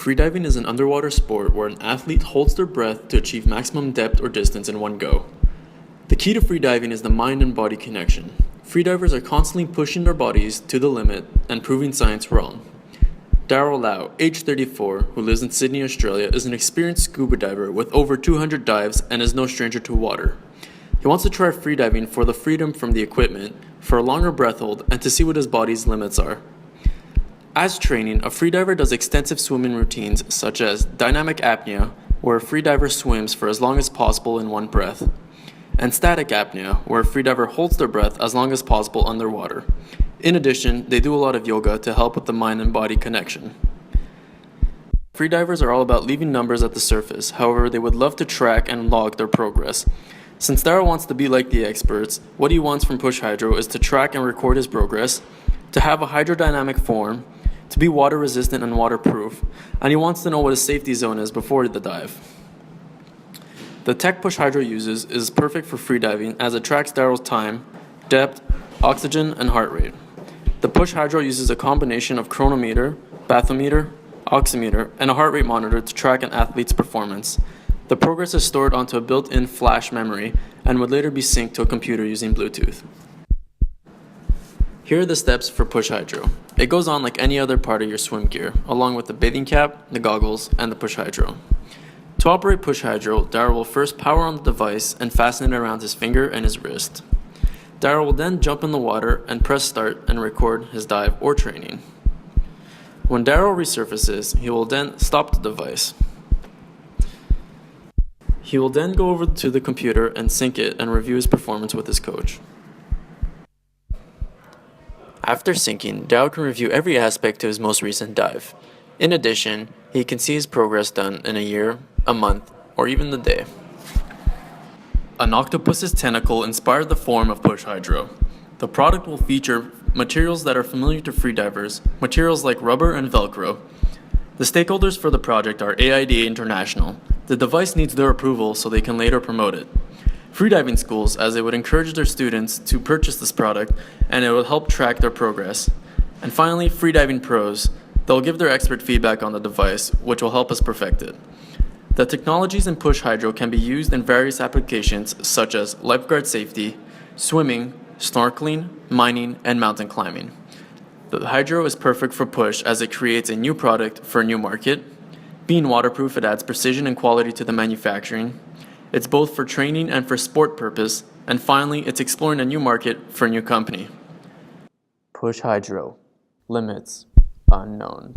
Freediving is an underwater sport where an athlete holds their breath to achieve maximum depth or distance in one go. The key to freediving is the mind and body connection. Freedivers are constantly pushing their bodies to the limit and proving science wrong. Darryl Lau, age 34, who lives in Sydney, Australia, is an experienced scuba diver with over 200 dives and is no stranger to water. He wants to try freediving for the freedom from the equipment, for a longer breath hold, and to see what his body's limits are. As training, a freediver does extensive swimming routines such as dynamic apnea, where a freediver swims for as long as possible in one breath, and static apnea, where a freediver holds their breath as long as possible underwater. In addition, they do a lot of yoga to help with the mind and body connection. Freedivers are all about leaving numbers at the surface, however, they would love to track and log their progress. Since Darryl wants to be like the experts, what he wants from PushHydro is to track and record his progress, to have a hydrodynamic form, to be water resistant and waterproof, and he wants to know what his safety zone is before the dive. The tech PushHydro uses is perfect for freediving as it tracks Darryl's time, depth, oxygen, and heart rate. The PushHydro uses a combination of chronometer, bathymeter, oximeter, and a heart rate monitor to track an athlete's performance. The progress is stored onto a built-in flash memory and would later be synced to a computer using Bluetooth. Here are the steps for PushHydro. It goes on like any other part of your swim gear, along with the bathing cap, the goggles, and the PushHydro. To operate PushHydro, Darryl will first power on the device and fasten it around his finger and his wrist. Darryl will then jump in the water and press start and record his dive or training. When Darryl resurfaces, he will then stop the device. He will then go over to the computer and sync it and review his performance with his coach. After syncing, Darryl can review every aspect of his most recent dive. In addition, he can see his progress done in a year, a month, or even the day. An octopus's tentacle inspired the form of PushHydro. The product will feature materials that are familiar to freedivers, materials like rubber and Velcro. The stakeholders for the project are AIDA International. The device needs their approval so they can later promote it. Freediving schools, as they would encourage their students to purchase this product, and it will help track their progress. And finally, freediving pros. They'll give their expert feedback on the device, which will help us perfect it. The technologies in PushHydro can be used in various applications such as lifeguard safety, swimming, snorkeling, mining, and mountain climbing. The Hydro is perfect for Push as it creates a new product for a new market. Being waterproof, it adds precision and quality to the manufacturing. It's both for training and for sport purpose. And finally, it's exploring a new market for a new company. PushHydro. Limits unknown.